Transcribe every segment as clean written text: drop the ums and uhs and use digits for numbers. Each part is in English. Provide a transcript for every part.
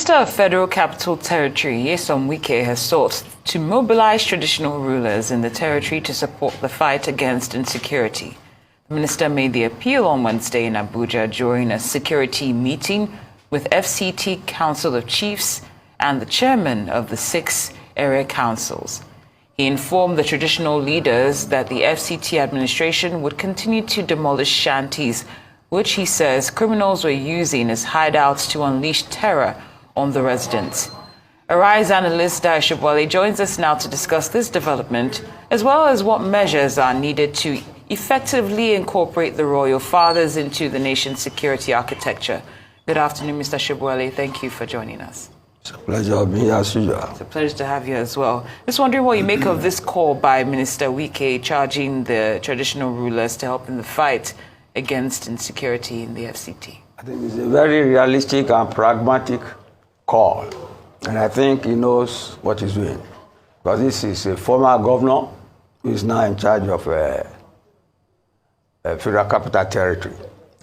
Minister of Federal Capital Territory, WIKE, has sought to mobilize traditional rulers in the territory to support the fight against insecurity. The minister made the appeal on Wednesday in Abuja during a security meeting with FCT Council of Chiefs and the chairman of the 6 area councils. He informed the traditional leaders that the FCT administration would continue to demolish shanties, which he says criminals were using as hideouts to unleash terror on the residents. Arise analyst Daisha Bwale joins us now to discuss this development, as well as what measures are needed to effectively incorporate the royal fathers into the nation's security architecture. Good afternoon, Mr. Shibwale. Thank you for joining us. It's a pleasure being here as usual. It's a pleasure to have you as well. Just wondering what you make of this call by Minister WIKE charging the traditional rulers to help in the fight against insecurity in the FCT. I think it's a very realistic and pragmatic call. And I think he knows what he's doing. Because this is a former governor who is now in charge of Federal Capital Territory.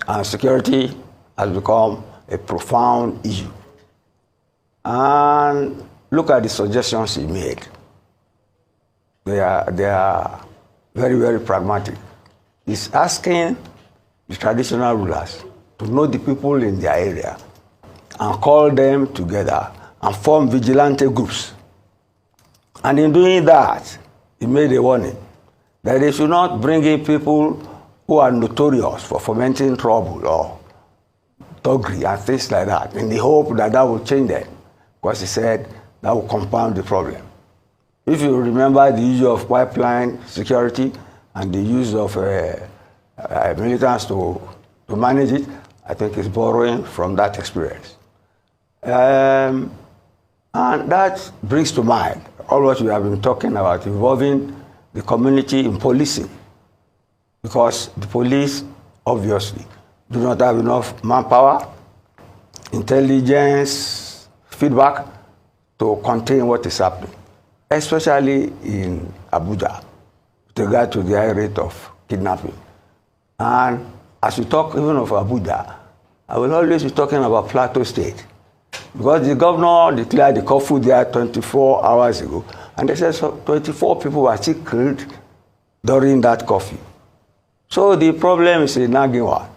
And security has become a profound issue. And look at the suggestions he made. They are very, very pragmatic. He's asking the traditional rulers to know the people in their area and call them together and form vigilante groups. And in doing that, he made a warning that they should not bring in people who are notorious for fomenting trouble or thuggery and things like that, in the hope that that will change them, because he said that will compound the problem. If you remember the issue of pipeline security and the use of militants to manage it, I think it's borrowing from that experience. And that brings to mind all what we have been talking about, involving the community in policing. Because the police, obviously, do not have enough manpower, intelligence, feedback to contain what is happening, especially in Abuja, with regard to the high rate of kidnapping. And as we talk even of Abuja, I will always be talking about Plateau State, because the governor declared the curfew there 24 hours ago, and they said 24 people were still killed during that curfew. So the problem is a nagging one,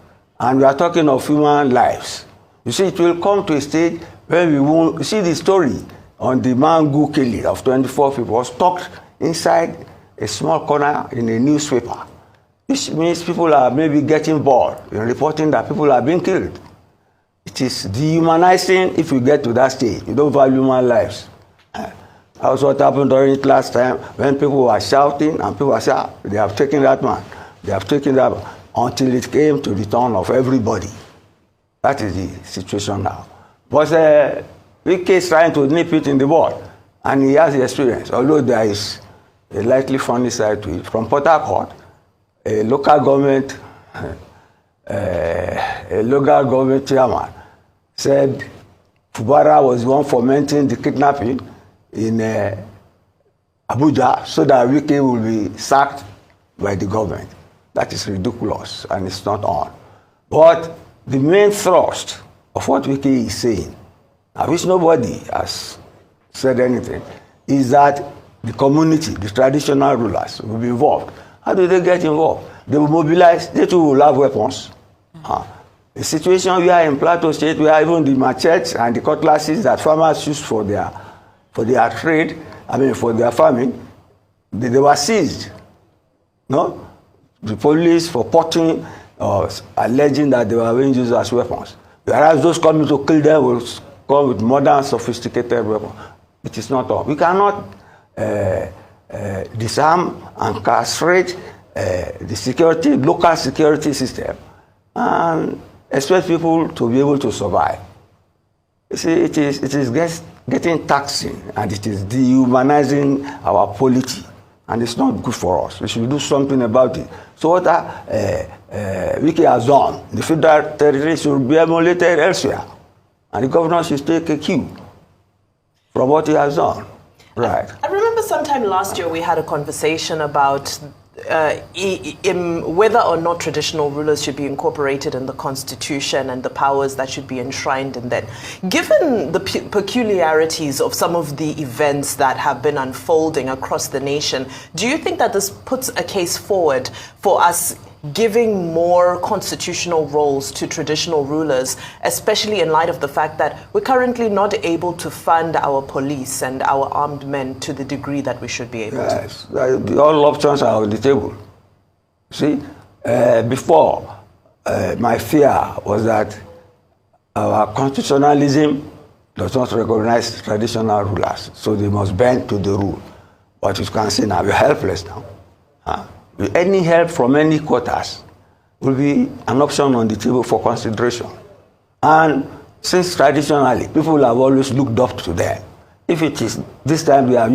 and we are talking of human lives. You see, it will come to a stage where we won't see the story on the Mangu killing of 24 people was tucked inside a small corner in a newspaper. Which means people are maybe getting bored in reporting that people are being killed. It is dehumanizing if you get to that stage. You don't value human lives. That was what happened during it last time when people were shouting and people were saying, they have taken that man, they have taken that man, until it came to the turn of everybody. That is the situation now. But WIKE is trying to nip it in the bud, and he has the experience, although there is a likely funny side to it. From Port Harcourt, a local government chairman said Fubara was the one fomenting the kidnapping in Abuja so that WIKE will be sacked by the government. That is ridiculous, and it's not on. But the main thrust of what WIKE is saying, I wish nobody has said anything, is that the community, the traditional rulers, will be involved. How do they get involved? They will mobilize, they too will have weapons. The situation we are in Plateau State, where even the machetes and the cutlasses that farmers use for their trade, for their farming, they were seized. No? The police for potting or alleging that they were being used as weapons. Whereas those coming to kill them will come with modern, sophisticated weapons. It is not all. We cannot disarm and castrate the local security system and expect people to be able to survive. You see, it is getting taxing, and it is dehumanizing our polity, and it's not good for us. We should do something about it. So what WIKE has done, the federal territory should be emulated elsewhere, and the governor should take a cue from what he has done. Right. I remember sometime last year we had a conversation about whether or not traditional rulers should be incorporated in the constitution and the powers that should be enshrined in that. Given the peculiarities of some of the events that have been unfolding across the nation, do you think that this puts a case forward for us giving more constitutional roles to traditional rulers, especially in light of the fact that we're currently not able to fund our police and our armed men to the degree that we should be able to? Yes, all options are on the table. See, before, my fear was that our constitutionalism does not recognize traditional rulers, so they must bend to the rule. But you can see now, we're helpless now. Any help from any quarters will be an option on the table for consideration. And since traditionally, people have always looked up to them. If it is this time they are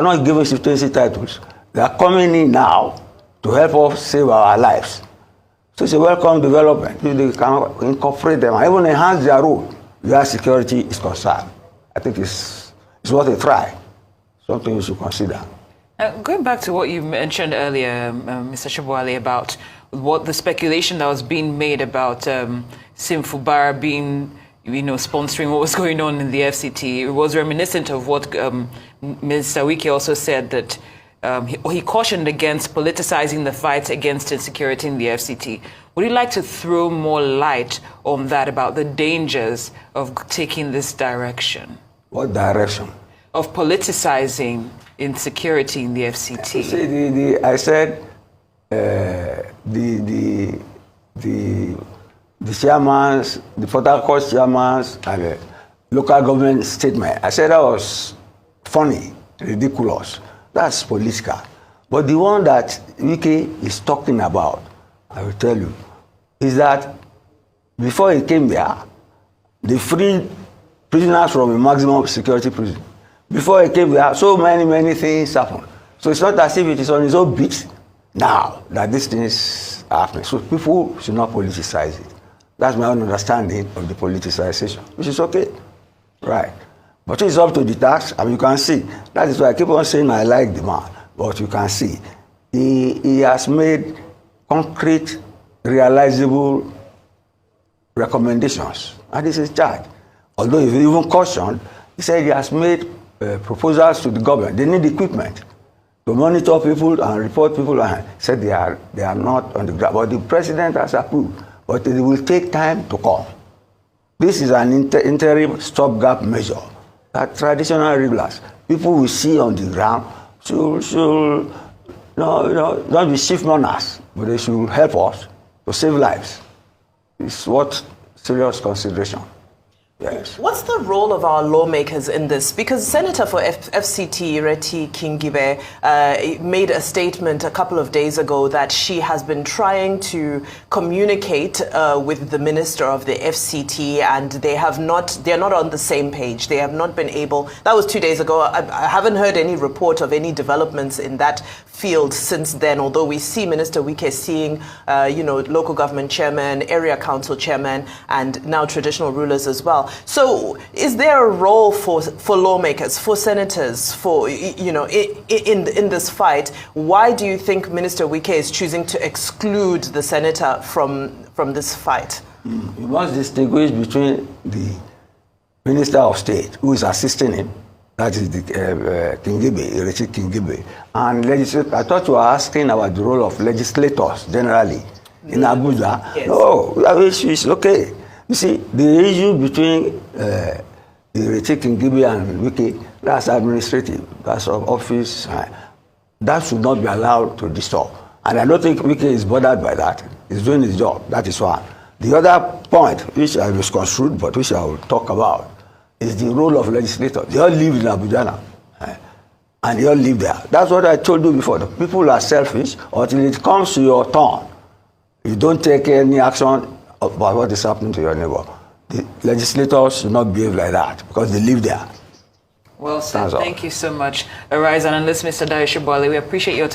not giving citizenship titles, they are coming in now to help us save our lives. So it's a welcome development. If they can incorporate them and even enhance their role where security is concerned, I think it's worth a try, something we should consider. Going back to what you mentioned earlier, Mr. Shibwale, about what the speculation that was being made about Sim Fubara being, sponsoring what was going on in the FCT, it was reminiscent of what Mr. WIKE also said, that he cautioned against politicizing the fight against insecurity in the FCT. Would you like to throw more light on that, about the dangers of taking this direction? What direction? Of politicizing insecurity in the FCT. See, I said the chairmans, the Port Harcourt chairmans, and the local government statement, I said that was funny, ridiculous. That's political. But the one that WIKE is talking about, I will tell you, is that before he came there, they freed prisoners from a maximum security prison. Before he came there, so many things happened. So it's not as if it is on his own beat now that these things are happening. So people should not politicize it. That's my own understanding of the politicization, which is okay, right? But it's up to the task, and you can see. That is why I keep on saying I like the man. But you can see, he has made concrete, realizable recommendations, and this is charged. Although he even cautioned, he said he has made proposals to the government. They need equipment to monitor people and report people, and said they are not on the ground. But the president has approved, but it will take time to come. This is an interim stopgap measure that traditional rulers, people we see on the ground, should not be chief mourners, but they should help us to save lives. It's worth serious consideration. Yes. What's the role of our lawmakers in this? Because Senator for FCT, Ireti Kingibe, made a statement a couple of days ago that she has been trying to communicate with the minister of the FCT, and they're not on the same page. They have not been able. That was 2 days ago. I haven't heard any report of any developments in that field since then, although we see Minister WIKE seeing, local government chairman, area council chairman, and now traditional rulers as well. So is there a role for lawmakers, for senators, for, in this fight? Why do you think Minister WIKE is choosing to exclude the senator from this fight? You must distinguish between the Minister of State, who is assisting him, that is the Kingibe, Ireti Kingibe, and legislators. I thought you were asking about the role of legislators generally in Abuja. Yes. No, that issue is okay. You see, the issue between Ireti Kingibe and WIKE, that's administrative, that's of office. That should not be allowed to disturb. And I don't think WIKE is bothered by that. He's doing his job. That is one. The other point, which I misconstrued, but which I will talk about, is the role of legislators. They all live in Abuja now, and they all live there. That's what I told you before. The people are selfish until it comes to your turn. You don't take any action about what is happening to your neighbor. The legislators should not behave like that because they live there. Well said. Thank you so much. Arise and Analyst Mr. Shibwale. We appreciate your time.